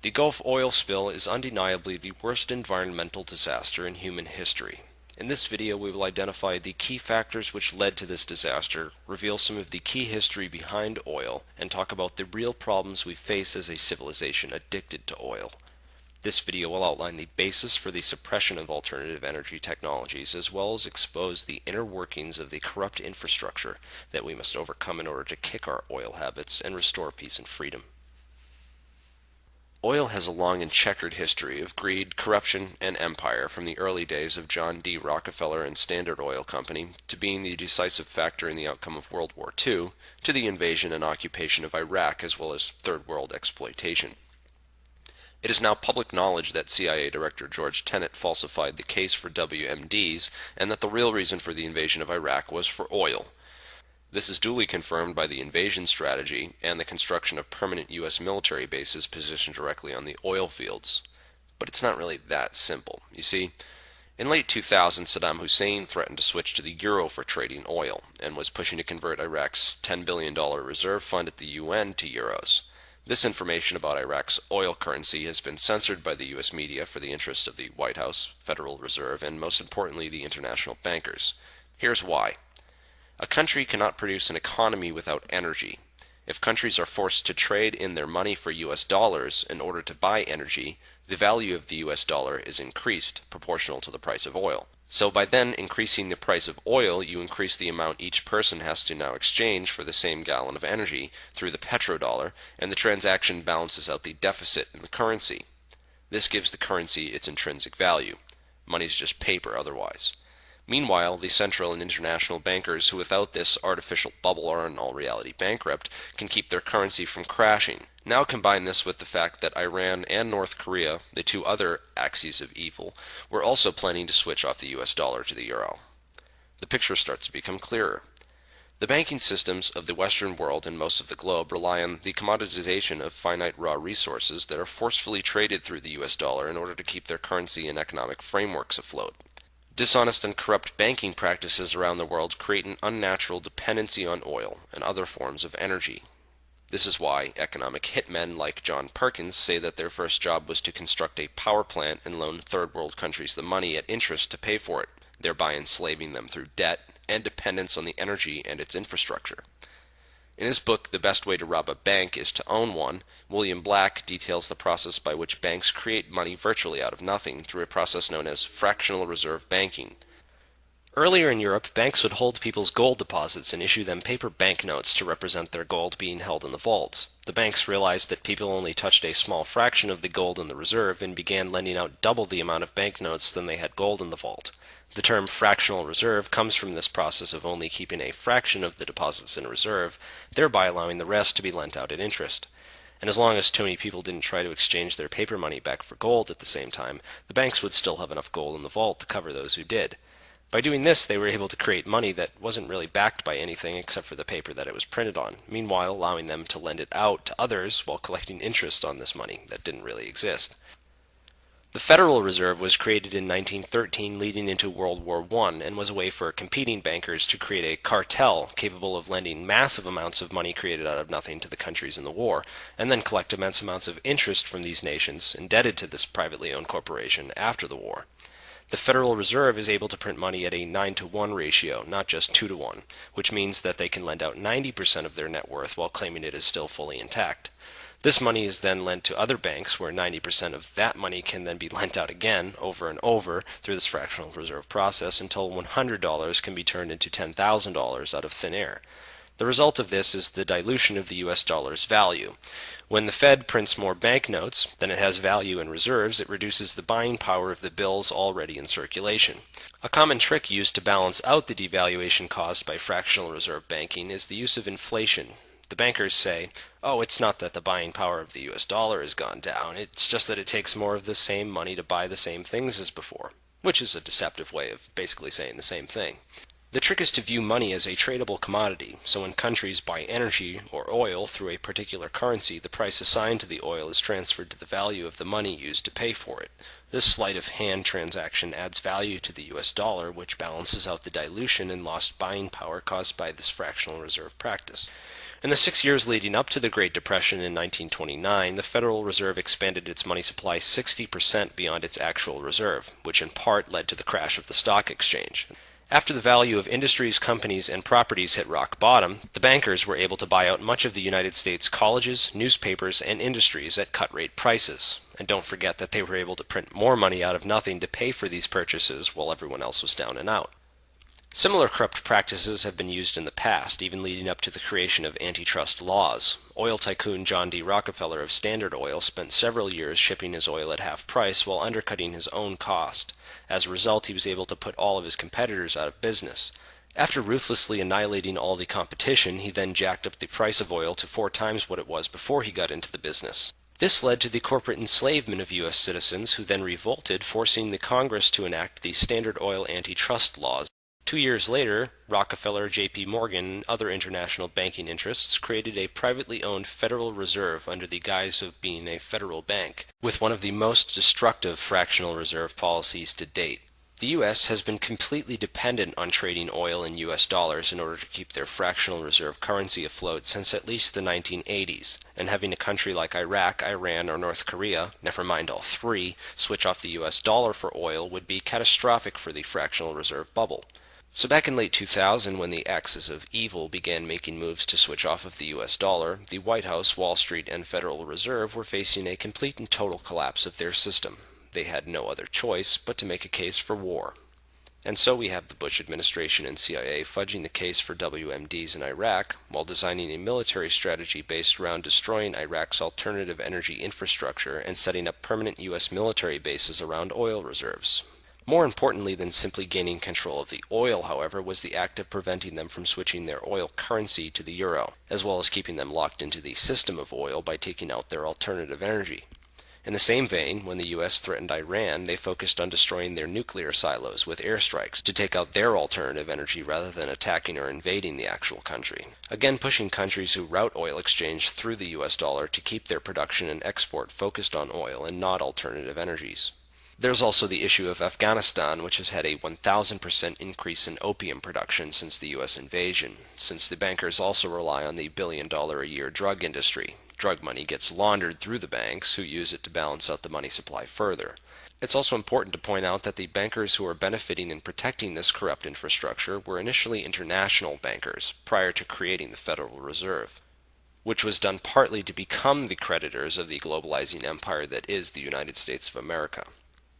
The Gulf oil spill is undeniably the worst environmental disaster in human history. In this video, we will identify the key factors which led to this disaster, reveal some of the key history behind oil, and talk about the real problems we face as a civilization addicted to oil. This video will outline the basis for the suppression of alternative energy technologies, as well as expose the inner workings of the corrupt infrastructure that we must overcome in order to kick our oil habits and restore peace and freedom. Oil has a long and checkered history of greed, corruption, and empire, from the early days of John D. Rockefeller and Standard Oil Company to being the decisive factor in the outcome of World War II, to the invasion and occupation of Iraq, as well as Third World exploitation. It is now public knowledge that CIA Director George Tenet falsified the case for WMDs, and that the real reason for the invasion of Iraq was for oil. This is duly confirmed by the invasion strategy and the construction of permanent U.S. military bases positioned directly on the oil fields. But it's not really that simple. You see, in late 2000, Saddam Hussein threatened to switch to the euro for trading oil, and was pushing to convert Iraq's $10 billion reserve fund at the UN to euros. This information about Iraq's oil currency has been censored by the U.S. media for the interest of the White House, Federal Reserve, and most importantly, the international bankers. Here's why. A country cannot produce an economy without energy. If countries are forced to trade in their money for US dollars in order to buy energy, the value of the US dollar is increased, proportional to the price of oil. So by then increasing the price of oil, you increase the amount each person has to now exchange for the same gallon of energy through the petrodollar, and the transaction balances out the deficit in the currency. This gives the currency its intrinsic value. Money is just paper otherwise. Meanwhile, the central and international bankers, who without this artificial bubble are in all reality bankrupt, can keep their currency from crashing. Now combine this with the fact that Iran and North Korea, the two other axes of evil, were also planning to switch off the US dollar to the euro. The picture starts to become clearer. The banking systems of the Western world and most of the globe rely on the commoditization of finite raw resources that are forcefully traded through the US dollar in order to keep their currency and economic frameworks afloat. Dishonest and corrupt banking practices around the world create an unnatural dependency on oil and other forms of energy. This is why economic hitmen like John Perkins say that their first job was to construct a power plant and loan third world countries the money at interest to pay for it, thereby enslaving them through debt and dependence on the energy and its infrastructure. In his book, The Best Way to Rob a Bank is to Own One, William Black details the process by which banks create money virtually out of nothing through a process known as fractional reserve banking. Earlier in Europe, banks would hold people's gold deposits and issue them paper banknotes to represent their gold being held in the vaults. The banks realized that people only touched a small fraction of the gold in the reserve and began lending out double the amount of banknotes than they had gold in the vault. The term fractional reserve comes from this process of only keeping a fraction of the deposits in reserve, thereby allowing the rest to be lent out at interest. And as long as too many people didn't try to exchange their paper money back for gold at the same time, the banks would still have enough gold in the vault to cover those who did. By doing this, they were able to create money that wasn't really backed by anything except for the paper that it was printed on, meanwhile allowing them to lend it out to others while collecting interest on this money that didn't really exist. The Federal Reserve was created in 1913 leading into World War I and was a way for competing bankers to create a cartel capable of lending massive amounts of money created out of nothing to the countries in the war, and then collect immense amounts of interest from these nations indebted to this privately owned corporation after the war. The Federal Reserve is able to print money at a 9-to-1 ratio, not just 2-to-1, which means that they can lend out 90% of their net worth while claiming it is still fully intact. This money is then lent to other banks, where 90% of that money can then be lent out again, over and over, through this fractional reserve process, until $100 can be turned into $10,000 out of thin air. The result of this is the dilution of the US dollar's value. When the Fed prints more banknotes than it has value in reserves, it reduces the buying power of the bills already in circulation. A common trick used to balance out the devaluation caused by fractional reserve banking is the use of inflation. The bankers say, oh, it's not that the buying power of the US dollar has gone down, it's just that it takes more of the same money to buy the same things as before, which is a deceptive way of basically saying the same thing. The trick is to view money as a tradable commodity, so when countries buy energy or oil through a particular currency, the price assigned to the oil is transferred to the value of the money used to pay for it. This sleight-of-hand transaction adds value to the US dollar, which balances out the dilution and lost buying power caused by this fractional reserve practice. In the 6 years leading up to the Great Depression in 1929, the Federal Reserve expanded its money supply 60% beyond its actual reserve, which in part led to the crash of the stock exchange. After the value of industries, companies, and properties hit rock bottom, the bankers were able to buy out much of the United States colleges, newspapers, and industries at cut-rate prices. And don't forget that they were able to print more money out of nothing to pay for these purchases while everyone else was down and out. Similar corrupt practices have been used in the past, even leading up to the creation of antitrust laws. Oil tycoon John D. Rockefeller of Standard Oil spent several years shipping his oil at half price while undercutting his own cost. As a result, he was able to put all of his competitors out of business. After ruthlessly annihilating all the competition, he then jacked up the price of oil to 4 times what it was before he got into the business. This led to the corporate enslavement of U.S. citizens, who then revolted, forcing the Congress to enact the Standard Oil antitrust laws. 2 years later, Rockefeller, J.P. Morgan, and other international banking interests created a privately owned Federal Reserve under the guise of being a federal bank, with one of the most destructive fractional reserve policies to date. The U.S. has been completely dependent on trading oil in U.S. dollars in order to keep their fractional reserve currency afloat since at least the 1980s, and having a country like Iraq, Iran, or North Korea, never mind all three, switch off the U.S. dollar for oil would be catastrophic for the fractional reserve bubble. So back in late 2000, when the axis of evil began making moves to switch off of the US dollar, the White House, Wall Street, and Federal Reserve were facing a complete and total collapse of their system. They had no other choice but to make a case for war. And so we have the Bush administration and CIA fudging the case for WMDs in Iraq, while designing a military strategy based around destroying Iraq's alternative energy infrastructure and setting up permanent US military bases around oil reserves. More importantly than simply gaining control of the oil, however, was the act of preventing them from switching their oil currency to the euro, as well as keeping them locked into the system of oil by taking out their alternative energy. In the same vein, when the U.S. threatened Iran, they focused on destroying their nuclear silos with airstrikes to take out their alternative energy rather than attacking or invading the actual country, again pushing countries who route oil exchange through the U.S. dollar to keep their production and export focused on oil and not alternative energies. There's also the issue of Afghanistan, which has had a 1,000% increase in opium production since the U.S. invasion, since the bankers also rely on the billion-dollar-a-year drug industry. Drug money gets laundered through the banks, who use it to balance out the money supply further. It's also important to point out that the bankers who are benefiting and protecting this corrupt infrastructure were initially international bankers, prior to creating the Federal Reserve, which was done partly to become the creditors of the globalizing empire that is the United States of America.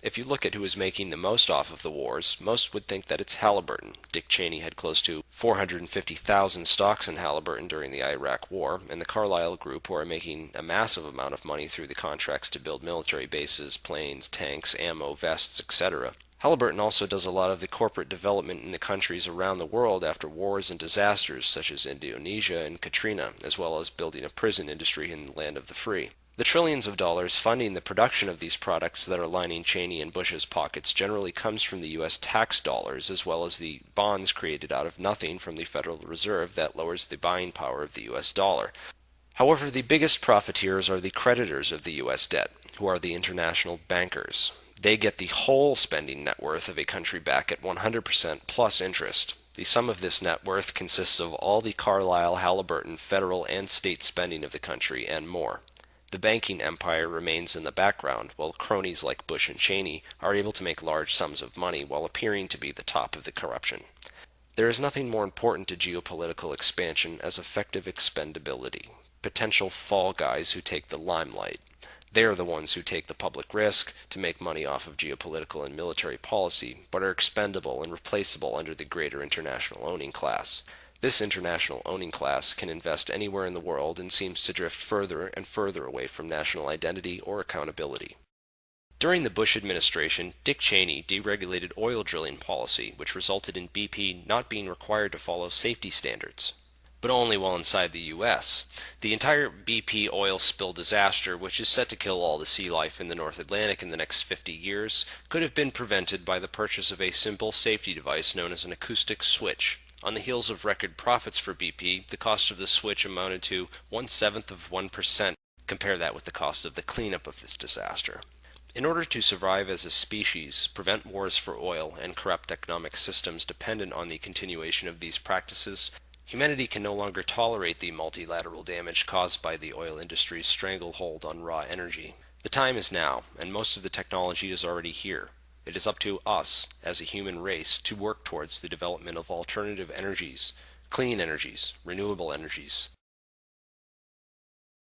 If you look at who is making the most off of the wars, most would think that it's Halliburton. Dick Cheney had close to 450,000 stocks in Halliburton during the Iraq War, and the Carlyle Group, who are making a massive amount of money through the contracts to build military bases, planes, tanks, ammo, vests, etc. Halliburton also does a lot of the corporate development in the countries around the world after wars and disasters such as Indonesia and Katrina, as well as building a prison industry in the land of the free. The trillions of dollars funding the production of these products that are lining Cheney and Bush's pockets generally comes from the U.S. tax dollars, as well as the bonds created out of nothing from the Federal Reserve that lowers the buying power of the U.S. dollar. However, the biggest profiteers are the creditors of the U.S. debt, who are the international bankers. They get the whole spending net worth of a country back at 100% plus interest. The sum of this net worth consists of all the Carlyle, Halliburton, federal, and state spending of the country, and more. The banking empire remains in the background, while cronies like Bush and Cheney are able to make large sums of money while appearing to be the top of the corruption. There is nothing more important to geopolitical expansion as effective expendability. Potential fall guys who take the limelight. They are the ones who take the public risk to make money off of geopolitical and military policy, but are expendable and replaceable under the greater international owning class. This international owning class can invest anywhere in the world and seems to drift further and further away from national identity or accountability. During the Bush administration, Dick Cheney deregulated oil drilling policy, which resulted in BP not being required to follow safety standards, but only while inside the U.S. The entire BP oil spill disaster, which is set to kill all the sea life in the North Atlantic in the next 50 years, could have been prevented by the purchase of a simple safety device known as an acoustic switch. On the heels of record profits for BP, the cost of the switch amounted to 1/7 of 1%. Compare that with the cost of the cleanup of this disaster. In order to survive as a species, prevent wars for oil, and corrupt economic systems dependent on the continuation of these practices, Humanity can no longer tolerate the multilateral damage caused by the oil industry's stranglehold on raw energy. The time is now, and most of the technology is already here. It is up to us, as a human race, to work towards the development of alternative energies, clean energies, renewable energies,